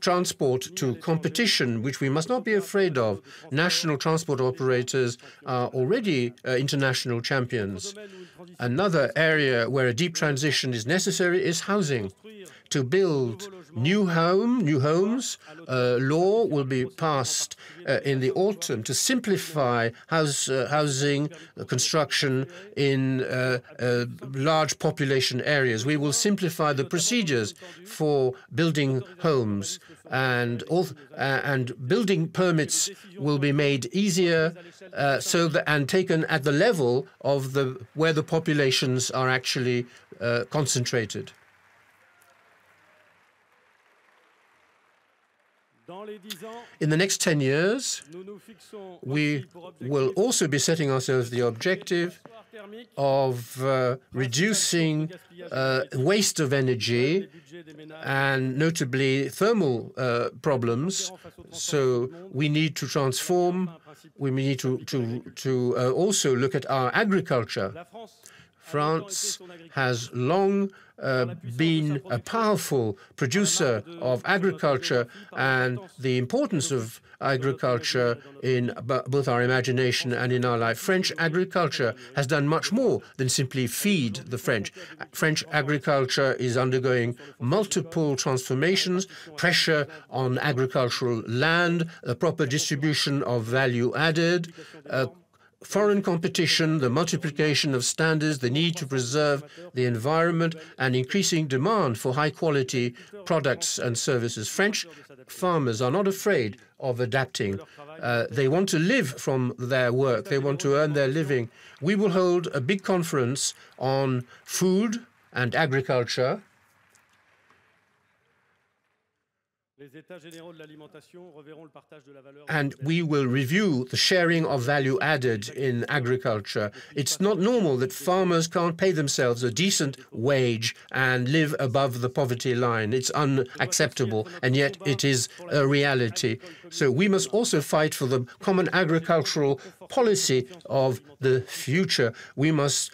transport to competition, which we must not be afraid of. National transport operators are already international champions. Another area where a deep transition is necessary is housing. To build new homes, a law will be passed in the autumn to simplify housing construction in large population areas. We will simplify the procedures for building homes, and building permits will be made easier and taken at the level of where the populations are actually concentrated. In the next 10 years, we will also be setting ourselves the objective of reducing waste of energy and notably thermal problems. So we need to transform, we need to also look at our agriculture. France has long been a powerful producer of agriculture, and the importance of agriculture in both our imagination and in our life. French agriculture has done much more than simply feed the French. French agriculture is undergoing multiple transformations, pressure on agricultural land, a proper distribution of value added, foreign competition, the multiplication of standards, the need to preserve the environment, and increasing demand for high-quality products and services. French farmers are not afraid of adapting. They want to live from their work. They want to earn their living. We will hold a big conference on food and agriculture. And we will review the sharing of value added in agriculture. It's not normal that farmers can't pay themselves a decent wage and live above the poverty line. It's unacceptable, and yet it is a reality. So we must also fight for the common agricultural policy of the future. We must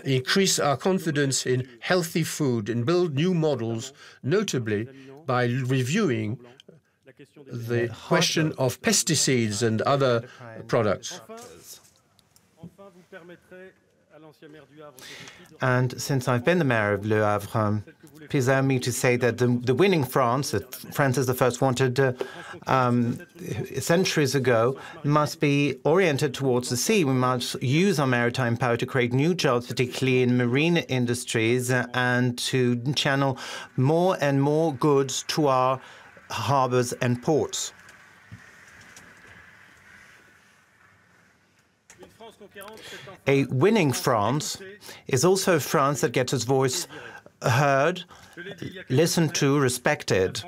increase our confidence in healthy food and build new models, notably by reviewing the question of pesticides and other products. And since I've been the mayor of Le Havre, please allow me to say that the winning France, that France is the first wanted centuries ago, must be oriented towards the sea. We must use our maritime power to create new jobs, particularly in marine industries, and to channel more and more goods to our harbors and ports. A winning France is also France that gets its voice heard, listened to, respected.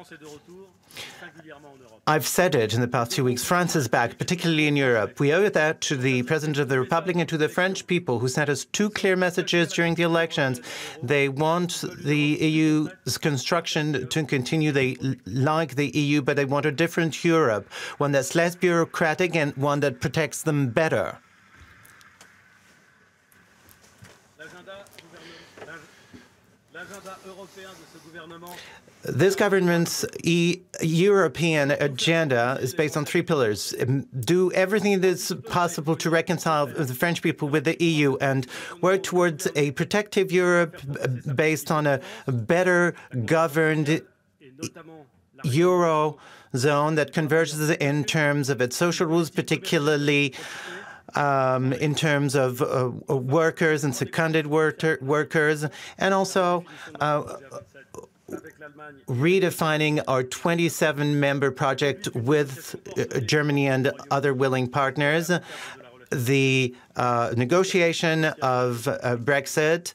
I've said it in the past 2 weeks, France is back, particularly in Europe. We owe that to the President of the Republic and to the French people who sent us two clear messages during the elections. They want the EU's construction to continue. They like the EU, but they want a different Europe, one that's less bureaucratic and one that protects them better. This government's European agenda is based on 3 pillars. Do everything that's possible to reconcile the French people with the EU and work towards a protective Europe based on a better governed Eurozone that converges in terms of its social rules, particularly in terms of workers and seconded workers, and also redefining our 27-member project with Germany and other willing partners, the negotiation of Brexit,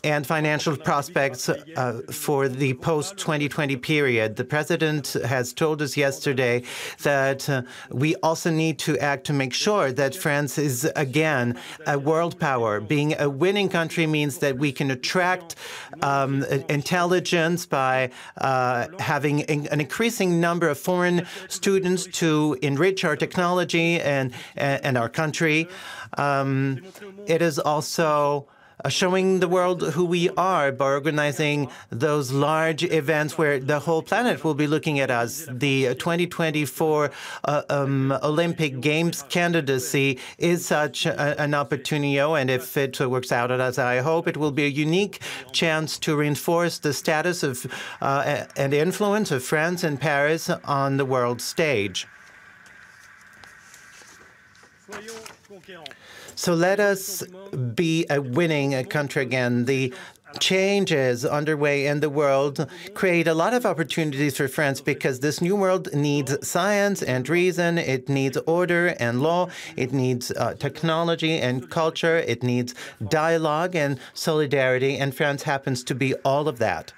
and financial prospects for the post-2020 period. The President has told us yesterday that we also need to act to make sure that France is again a world power. Being a winning country means that we can attract intelligence by having an increasing number of foreign students to enrich our technology and our country. It is also showing the world who we are by organizing those large events where the whole planet will be looking at us. The 2024 Olympic Games candidacy is such an opportunity, and if it works out as I hope, it will be a unique chance to reinforce the status of and influence of France and Paris on the world stage. So let us be a winning country again. The changes underway in the world create a lot of opportunities for France because this new world needs science and reason. It needs order and law. It needs technology and culture. It needs dialogue and solidarity. And France happens to be all of that.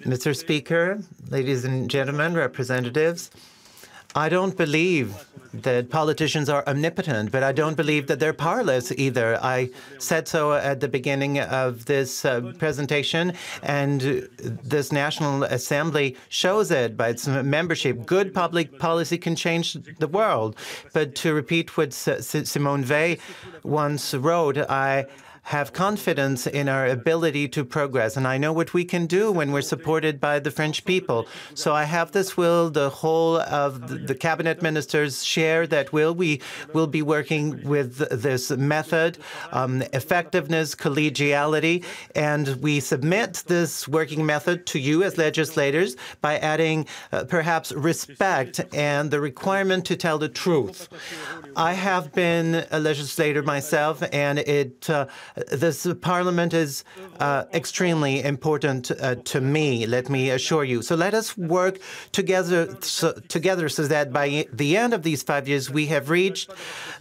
Mr. Speaker, ladies and gentlemen, representatives, I don't believe that politicians are omnipotent, but I don't believe that they're powerless either. I said so at the beginning of this presentation, and this National Assembly shows it by its membership. Good public policy can change the world. But to repeat what Simone Weil once wrote, I have confidence in our ability to progress. And I know what we can do when we're supported by the French people. So I have this will. The whole of the cabinet ministers share that will. We will be working with this method, effectiveness, collegiality, and we submit this working method to you as legislators by adding perhaps respect and the requirement to tell the truth. I have been a legislator myself, and this Parliament is extremely important to me, let me assure you. So let us work together so that by the end of these 5 years, we have reached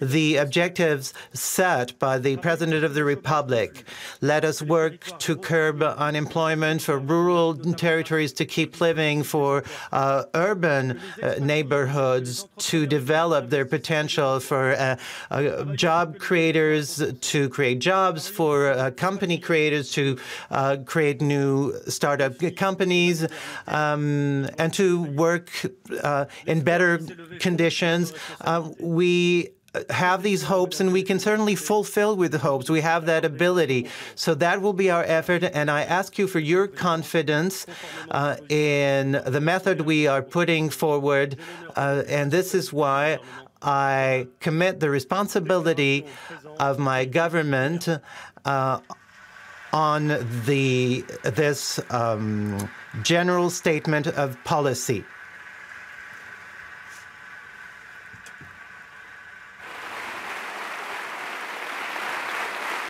the objectives set by the President of the Republic. Let us work to curb unemployment, for rural territories to keep living, for urban neighborhoods to develop their potential, for job creators to create jobs, for company creators to create new startup companies, and to work in better conditions. We have these hopes, and we can certainly fulfill with the hopes. We have that ability. So that will be our effort, and I ask you for your confidence in the method we are putting forward, and this is why I commit the responsibility of my government on this general statement of policy.